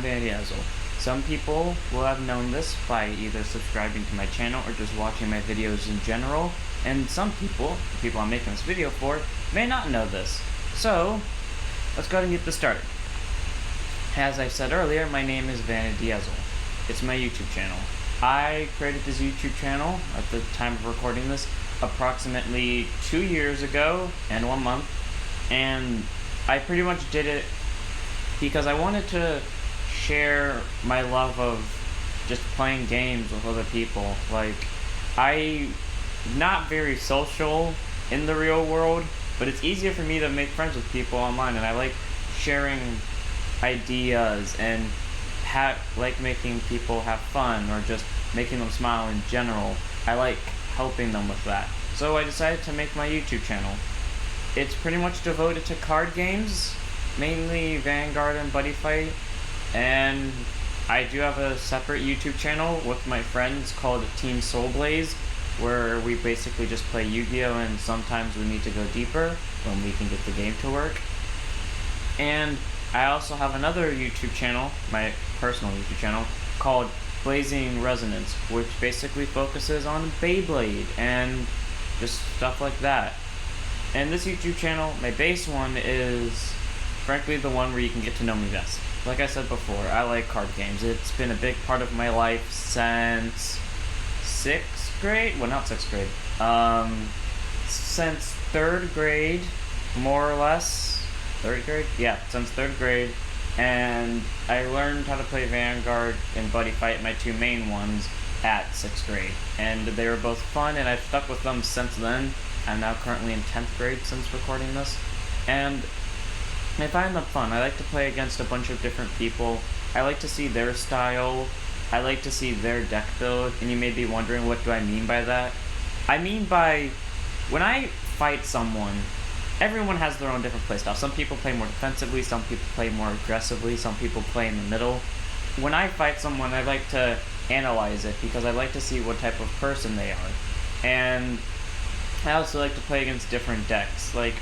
Vanity Ezel. Some people will have known this by either subscribing to my channel or just watching my videos in general, and some people, the people I'm making this video for, may not know this. So, let's go ahead and get this started. As I said earlier, my name is Vanity Ezel. It's my YouTube channel. I created this YouTube channel at the time of recording this approximately 2 years ago and 1 month, and I pretty much did it because I wanted to share my love of just playing games with other people. Like, I'm not very social in the real world, but it's easier for me to make friends with people online, and I like sharing ideas and like making people have fun or just making them smile in general. I like helping them with that. So I decided to make my YouTube channel. It's pretty much devoted to card games, mainly Vanguard and Buddy Fight, and I do have a separate YouTube channel with my friends called Team Soul Blaze, where we basically just play Yu-Gi-Oh! And sometimes we need to go deeper when we can get the game to work. And I also have another YouTube channel, my personal YouTube channel, called Blazing Resonance, which basically focuses on Beyblade and just stuff like that. And this YouTube channel, my base one, is frankly the one where you can get to know me best. Like I said before, I like card games. It's been a big part of my life since 6th grade? Well, not 6th grade. Since 3rd grade, more or less. 3rd grade? Yeah, since 3rd grade. And I learned how to play Vanguard and Buddy Fight, my two main ones, at 6th grade. And they were both fun, and I've stuck with them since then. I'm now currently in 10th grade since recording this. And I find them fun. I like to play against a bunch of different people. I like to see their style. I like to see their deck build. And you may be wondering, what do I mean by that? I mean by, when I fight someone, everyone has their own different playstyle. Some people play more defensively, some people play more aggressively, some people play in the middle. When I fight someone, I like to analyze it because I like to see what type of person they are. And I also like to play against different decks. Like,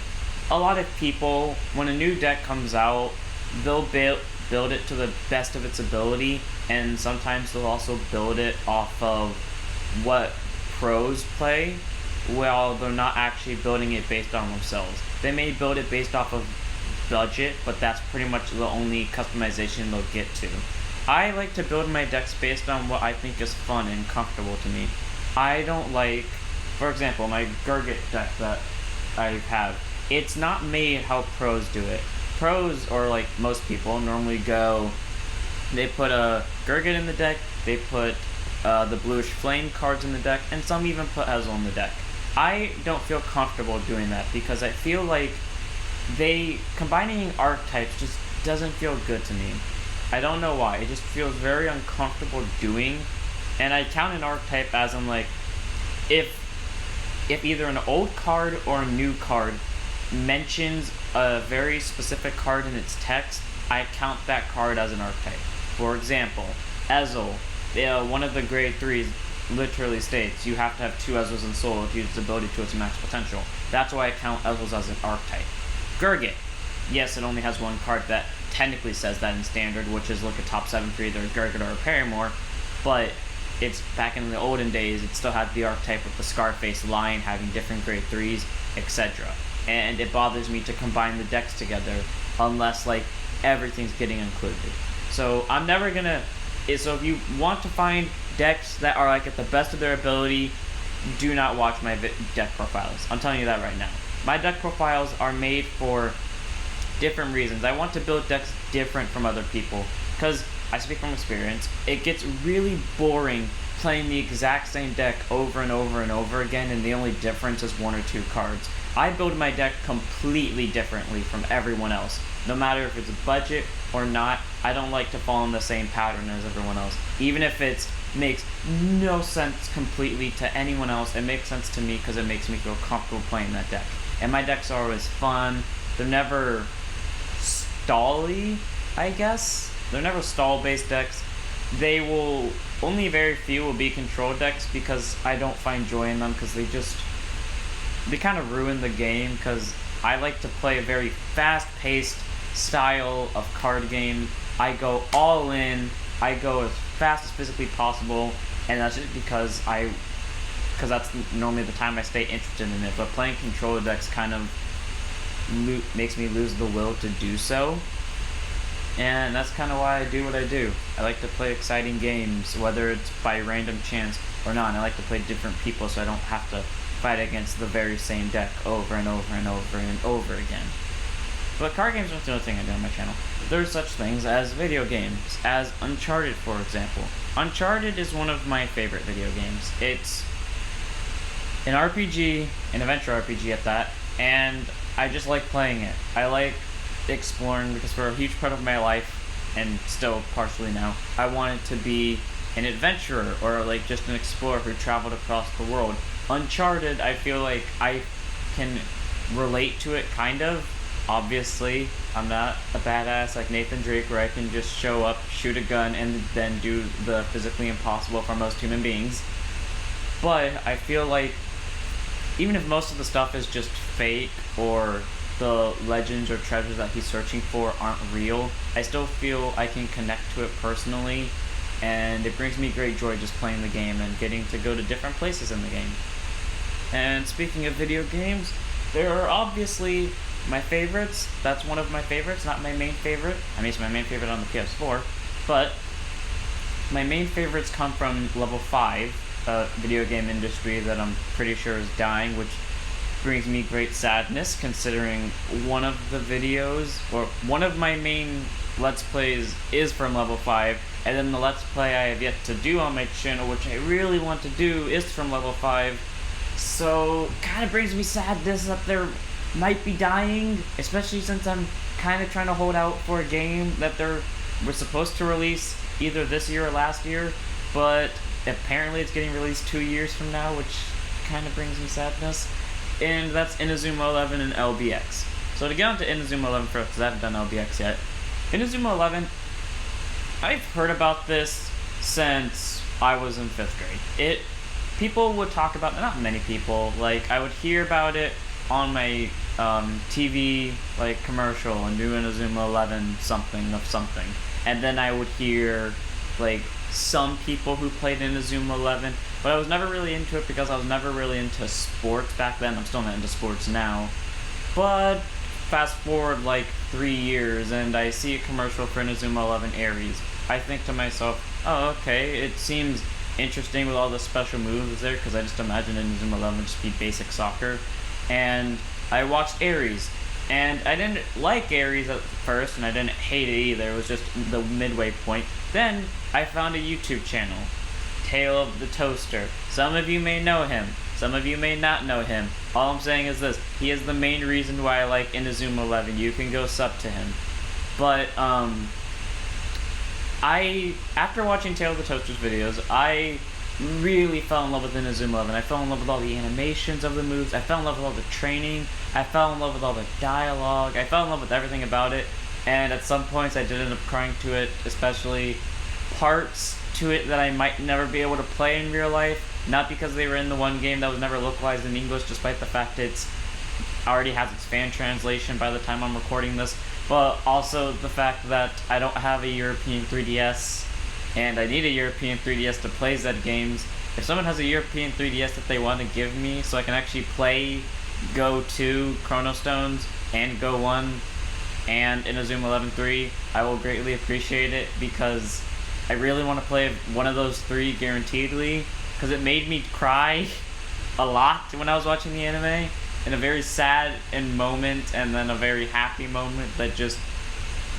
a lot of people, when a new deck comes out, they'll build it to the best of its ability, and sometimes they'll also build it off of what pros play, while they're not actually building it based on themselves. They may build it based off of budget, but that's pretty much the only customization they'll get to. I like to build my decks based on what I think is fun and comfortable to me. I don't like, for example, my Gurgit deck that I have, it's not made how pros do it. Pros, or like most people, normally go, they put a Gurgit in the deck, they put the Bluish Flame cards in the deck, and some even put Ezel in the deck. I don't feel comfortable doing that because I feel like combining archetypes just doesn't feel good to me. I don't know why, it just feels very uncomfortable doing, and I count an archetype as in like, if either an old card or a new card mentions a very specific card in its text, I count that card as an archetype. For example, Ezel, one of the grade 3s literally states you have to have 2 Ezels in Soul to use its ability to its max potential. That's why I count Ezels as an archetype. Gurgit, yes, it only has one card that technically says that in Standard, which is look at top 7 for either a Gurgit or a Paramore, but it's back in the olden days, it still had the archetype of the Scarface Lion having different grade 3s, etc. And it bothers me to combine the decks together unless like everything's getting included. So I'm never gonna, so if you want to find decks that are like at the best of their ability, do not watch my deck profiles. I'm telling you that right now. My deck profiles are made for different reasons. I want to build decks different from other people because I speak from experience. It gets really boring playing the exact same deck over and over and over again, and the only difference is 1 or 2 cards. I build my deck completely differently from everyone else. No matter if it's a budget or not, I don't like to follow in the same pattern as everyone else. Even if it makes no sense completely to anyone else, it makes sense to me because it makes me feel comfortable playing that deck. And my decks are always fun. They're never stall-y, I guess. They're never stall-based decks. They will, only very few will be control decks because I don't find joy in them because they kind of ruin the game because I like to play a very fast-paced style of card game I go all in. I go as fast as physically possible, and that's just because that's normally the time I stay interested in it. But playing controller decks kind of makes me lose the will to do so, and that's kind of why I do what I do. I like to play exciting games, whether it's by random chance or not. And I like to play different people so I don't have to fight against the very same deck over and over and over and over again. But card games aren't the only thing I do on my channel. There's such things as video games, as Uncharted, for example. Uncharted is one of my favorite video games. It's an RPG, an adventure RPG at that, and I just like playing it. I like exploring because for a huge part of my life, and still partially now, I wanted to be an adventurer or like just an explorer who traveled across the world. Uncharted, I feel like I can relate to it kind of. Obviously, I'm not a badass like Nathan Drake where I can just show up, shoot a gun, and then do the physically impossible for most human beings. But I feel like even if most of the stuff is just fake or the legends or treasures that he's searching for aren't real, I still feel I can connect to it personally, and it brings me great joy just playing the game and getting to go to different places in the game. And speaking of video games, there are obviously my favorites. That's one of my favorites, not my main favorite. I mean, it's my main favorite on the PS4, but my main favorites come from level 5, a video game industry that I'm pretty sure is dying, which brings me great sadness considering one of the videos, or one of my main Let's Plays is from level 5, and then the Let's Play I have yet to do on my channel, which I really want to do, is from level 5. So, kind of brings me sadness that they're might be dying, especially since I'm kind of trying to hold out for a game that we're supposed to release either this year or last year, but apparently it's getting released 2 years from now, which kind of brings me sadness. And that's Inazuma 11 and LBX. So to get on to Inazuma 11 first, because I haven't done LBX yet. Inazuma 11, I've heard about this since I was in 5th grade. People would talk about, not many people, like I would hear about it on my TV like commercial and do Inazuma 11 something of something, and then I would hear like some people who played Inazuma 11, but I was never really into it because I was never really into sports back then. I'm still not into sports now, but fast forward like 3 years and I see a commercial for Inazuma 11 Aries. I think to myself, oh okay, it seems interesting with all the special moves there, because I just imagine Inazuma 11 would just be basic soccer. And I watched Aries, and I didn't like Aries at first, and I didn't hate it either. It was just the midway point. Then I found a YouTube channel, Tale of the Toaster. Some of you may know him, some of you may not know him. All I'm saying is this: he is the main reason why I like Inazuma 11. You can go sub to him. But after watching Tale of the Toaster's videos, I really fell in love with Inazuma 11. I fell in love with all the animations of the moves. I fell in love with all the training. I fell in love with all the dialogue. I fell in love with everything about it. And at some points I did end up crying to it, especially parts to it that I might never be able to play in real life. Not because they were in the one game that was never localized in English, despite the fact it already has its fan translation by the time I'm recording this. But also the fact that I don't have a European 3DS, and I need a European 3DS to play Z games. If someone has a European 3DS that they want to give me so I can actually play Go 2, Chrono Stones, and Go 1, and Inazuma 11-3, I will greatly appreciate it, because I really want to play one of those 3 guaranteedly, because it made me cry a lot when I was watching the anime, in a very sad moment, and then a very happy moment that just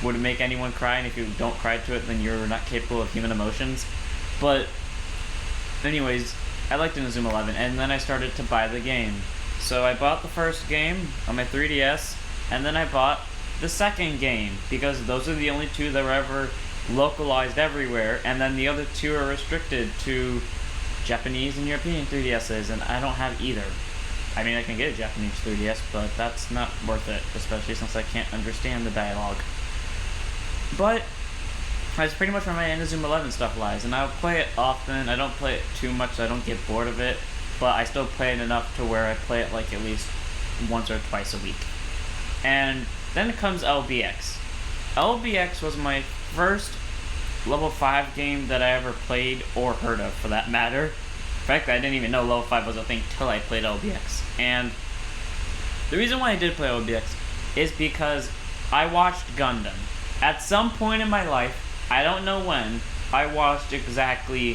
would make anyone cry, and if you don't cry to it, then you're not capable of human emotions. But anyways, I liked Inazuma 11, and then I started to buy the game. So I bought the first game on my 3DS, and then I bought the second game, because those are the only 2 that were ever localized everywhere, and then the other 2 are restricted to Japanese and European 3DSs, and I don't have either. I mean, I can get a Japanese 3DS, but that's not worth it, especially since I can't understand the dialogue. But that's pretty much where my Inazuma 11 stuff lies, and I'll play it often. I don't play it too much so I don't get bored of it, but I still play it enough to where I play it like at least once or twice a week. And then comes LBX. LBX was my first level 5 game that I ever played or heard of, for that matter. Frankly, I didn't even know level 5 was a thing till I played LBX. And the reason why I did play LBX is because I watched Gundam. At some point in my life, I don't know when, I watched exactly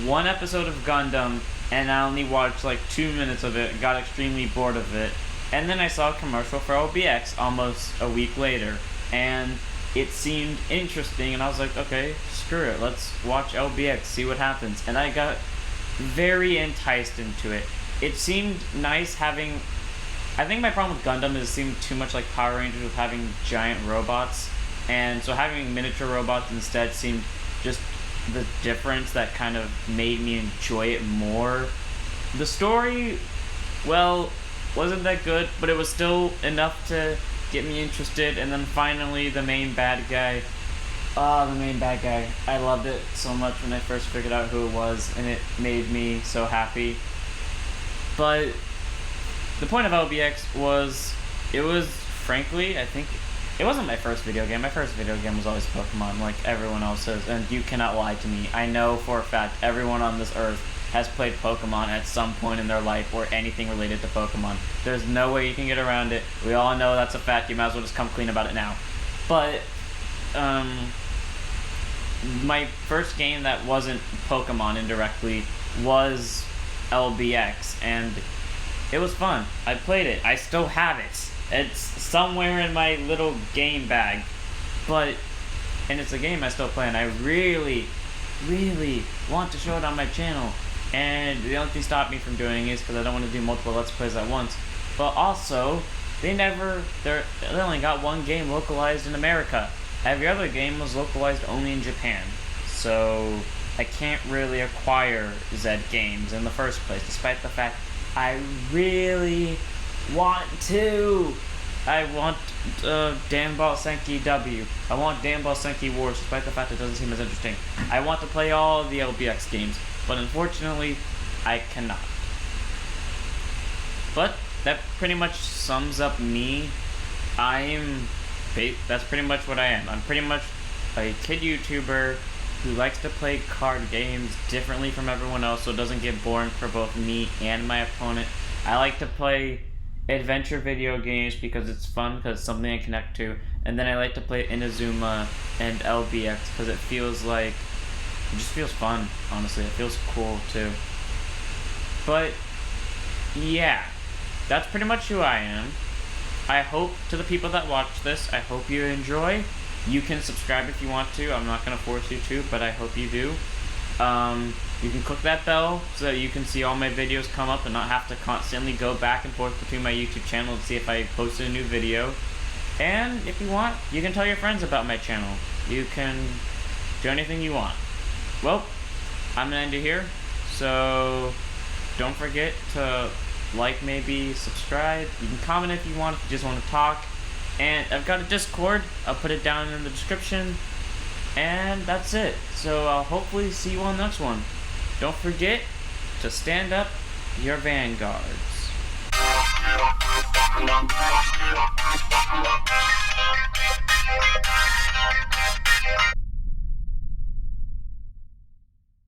one episode of Gundam, and I only watched like 2 minutes of it, got extremely bored of it, and then I saw a commercial for LBX almost a week later, and it seemed interesting, and I was like, okay, screw it, let's watch LBX, see what happens. And I got very enticed into it. It seemed nice having... I think my problem with Gundam is it seemed too much like Power Rangers with having giant robots, and so having miniature robots instead seemed just the difference that kind of made me enjoy it more. The story, well, wasn't that good, but it was still enough to get me interested. And then finally, the main bad guy. The main bad guy. I loved it so much when I first figured out who it was, and it made me so happy. But the point of LBX was, it was, frankly, I think, it wasn't my first video game. My first video game was always Pokemon, like everyone else's, and you cannot lie to me. I know for a fact everyone on this earth has played Pokemon at some point in their life, or anything related to Pokemon. There's no way you can get around it. We all know that's a fact. You might as well just come clean about it now. But, my first game that wasn't Pokemon indirectly was LBX, and it was fun. I played it. I still have it. It's somewhere in my little game bag. And it's a game I still play, and I really, really want to show it on my channel. And the only thing stopping me from doing it is because I don't want to do multiple Let's Plays at once. But also, they only got one game localized in America. Every other game was localized only in Japan. So I can't really acquire Zed games in the first place, despite the fact I really want to. I want Dan Ball Senki W. I want Dan Ball Senki Wars, despite the fact it doesn't seem as interesting. I want to play all the LBX games, but unfortunately, I cannot. But that pretty much sums up me. That's pretty much what I am. I'm pretty much a kid YouTuber who likes to play card games differently from everyone else so it doesn't get boring for both me and my opponent. I like to play adventure video games because it's fun, because it's something I connect to. And then I like to play Inazuma and LBX because it just feels fun, honestly. It feels cool too. But yeah, that's pretty much who I am. I hope, to the people that watch this, I hope you enjoy. You can subscribe if you want to. I'm not going to force you to, but I hope you do. You can click that bell so that you can see all my videos come up and not have to constantly go back and forth between my YouTube channel to see if I posted a new video. And if you want, you can tell your friends about my channel. You can do anything you want. Well, I'm going to end it here. So don't forget to like, maybe subscribe. You can comment if you want, if you just want to talk. And I've got a Discord. I'll put it down in the description. And that's it. So I'll hopefully see you on the next one. Don't forget to stand up your vanguards.